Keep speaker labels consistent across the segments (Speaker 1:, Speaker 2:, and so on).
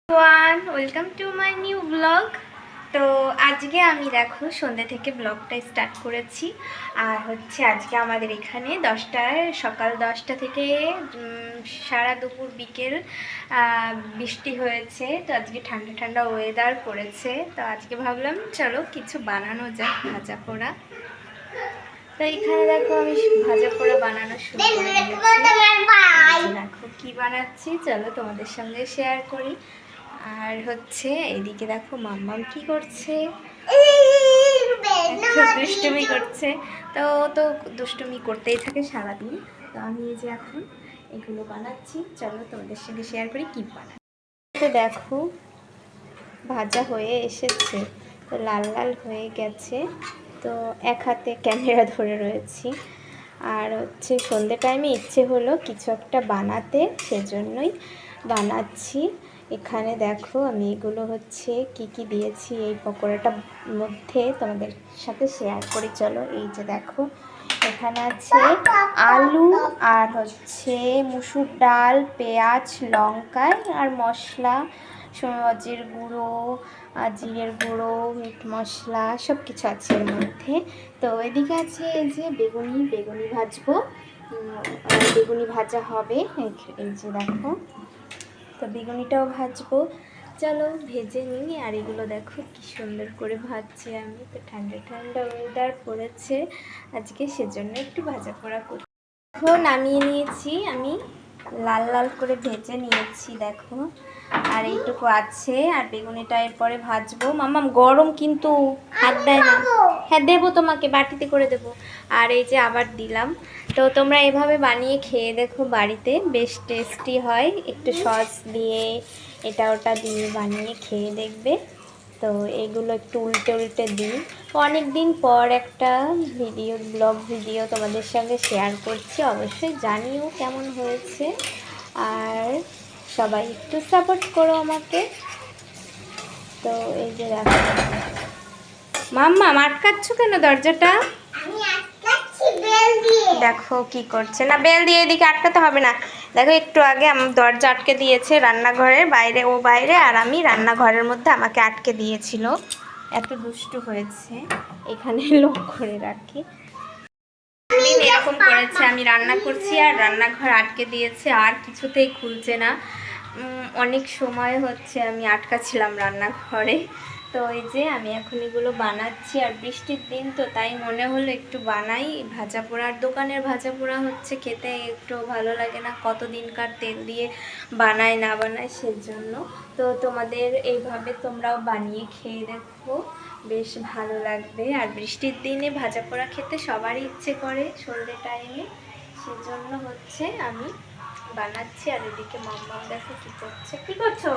Speaker 1: Welcome to my new blog. তো আজকে আমি দেখো সন্ধ্যে থেকে ব্লগটা স্টার্ট করেছি। আর হচ্ছে আজকে আমাদের এখানে সকাল 10টা থেকে সারা দুপুর বিকেল বৃষ্টি হয়েছে। তো আজকে ঠান্ডা ঠান্ডা ওয়েদার পড়েছে। তো আজকে ভাবলাম চলো কিছু বানানো যাক, ভাজা পোড়া। তো এখানে দেখো আমি ভাজা পোড়া বানানো শুরু করে দিয়েছি। দেখো কি বানাচ্ছি চলো তোমাদের সঙ্গে শেয়ার করি। আর হচ্ছে এইদিকে দেখো মাম্মাম কি করছে, দুষ্টুমি করছে। তো দুষ্টুমি করতেই থাকে সারাদিন। তো আমি এই যে এখন এগুলো বানাচ্ছি, চলো তোমাদের সঙ্গে শেয়ার করি কি বানাই। তো দেখো ভাজা হয়ে এসেছে, তো লাল লাল হয়ে গেছে। তো এক হাতে ক্যামেরা ধরে রয়েছি। আর হচ্ছে সন্ধ্যে টাইমে ইচ্ছে হলো কিছু একটা বানাতে, সেজন্যই বানাচ্ছি। এখানে দেখো আমি এগুলো হচ্ছে কি দিয়েছি এই পকোড়াটার মধ্যে তোমাদের সাথে শেয়ার করি চলো। এই যে দেখো এখানে আছে আলু আর হচ্ছে মুসুর ডাল, পেঁয়াজ, লঙ্কা আর মশলা, সজের গুঁড়ো, জিরের গুঁড়ো, মিট মশলা সব কিছু আছে এর মধ্যে। তো এদিকে আছে এই যে বেগুনি ভাজবো, বেগুনি ভাজা হবে। এই যে দেখো, তো বেগুনিটাও ভাজবো, চলো ভেজে নিই। আর এগুলো দেখো কি সুন্দর করে ভাজছি আমি। তো ঠান্ডা ঠান্ডা ওয়েদার পড়েছে আজকে, সেজন্য একটু ভাজা পোড়া করি। এখন নামিয়ে নিয়েছি আমি, লাল লাল করে ভেজে নিয়েছি দেখো। আর এইটুকু আছে, আর বেগুনিটা এরপরে ভাজবো। মাম্মাম গরম কিন্তু, হাত দেয় না। হ্যাঁ দেবো তোমাকে, বাটিতে করে দেবো। আর এই যে আবার দিলাম। তো তোমরা এভাবে বানিয়ে খেয়ে দেখো বাড়িতে, বেশ টেস্টি হয়। একটু সস দিয়ে এটা ওটা দিয়ে বানিয়ে খেয়ে দেখবে। তো এগুলো একটু উল্টে দিই। অনেক দিন পর একটা ব্লগ ভিডিও তোমাদের সঙ্গে শেয়ার করছি, অবশ্যই জানিও কেমন হয়েছে। আর সবাই একটু সাপোর্ট করো আমাকে। তো এই যে দেখো মাম্মা আটকাচ্ছ কেন দরজাটা? দেখো কি করছে, না বেল দিয়ে এদিকে আটকাতে হবে না। দেখো একটু আগে আমার দরজা আটকে দিয়েছে রান্নাঘরের বাইরে, ও বাইরে আর আমি রান্নাঘরের মধ্যে, আমাকে আটকে দিয়েছিল। এত দুষ্টু হয়েছে, এখানে লক করে রাখি। দিন এরকম করেছে, আমি রান্না করছি আর রান্নাঘর আটকে দিয়েছে, আর কিছুতেই খুলছে না। অনেক সময় হচ্ছে আমি আটকা ছিলাম রান্নাঘরে। তো এই যে আমি এখন এগুলো বানাচ্ছি, আর বৃষ্টির দিন তো তাই মনে হলো একটু বানাই ভাজা পোড়া। আর দোকানের ভাজা পোড়া হচ্ছে খেতে একটু ভালো লাগে না, কতদিনকার তেল দিয়ে বানায় না বানায়, সেজন্য। তো তোমাদের এইভাবে তোমরাও বানিয়ে খেয়ে দেখো, বেশ ভালো লাগবে। আর বৃষ্টির দিনে ভাজা পোড়া খেতে সবারই ইচ্ছে করে সন্ধ্যে টাইমে, সেজন্য হচ্ছে আমি বানাচ্ছি। আর এদিকে মাম্মা দেখো কি করছে। কি করছো?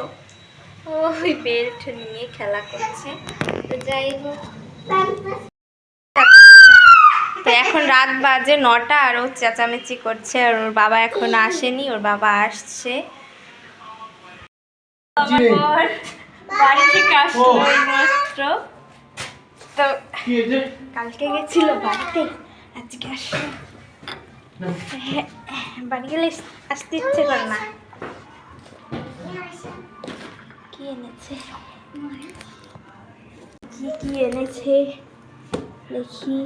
Speaker 1: ওই বেল্ট নিয়ে খেলা করছে। তো যাই হোক, তো এখন রাত বাজে 9টা, আর ও চেঁচামেচি করছে। আর ওর বাবা এখন আসেনি, ওর বাবা আসছে। বাড়ি থেকে আসলো এইমাত্র। তো কালকে গেছিল বাড়িতে, আজকে আসলো। বাড়ি গেলে আসতে ইচ্ছে করে না। কি এনেছে কি এনেছে দেখি।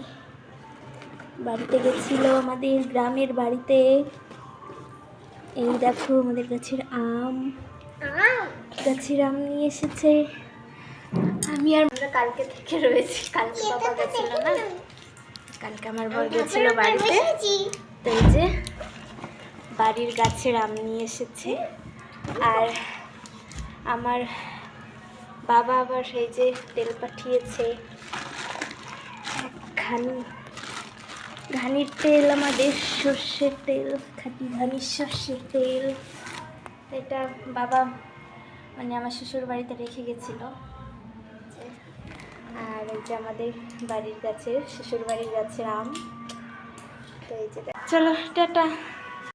Speaker 1: বাড়িতে গেছিল আমাদের গ্রামের বাড়িতে। এই দেখো আমাদের গাছের আম নিয়ে এসেছে। আমি আর কালকে থেকে রয়েছি, কালকে বাবা গেছিল না, কালকে আমার বর গেছিল বাড়িতে। তো এই যে বাড়ির গাছের আম নিয়ে এসেছে। আর আমার বাবা আবার এই যে তেল পাঠিয়েছে, ঘানির তেল, আমাদের সর্ষের তেল, খাঁটি ঘানির সর্ষের তেল। এটা বাবা মানে আমার শ্বশুর বাড়িতে রেখে গেছিল। আর এই যে আমাদের বাড়ির গাছের, শ্বশুর বাড়ির গাছের আম। তো এই যে চলো টাটা।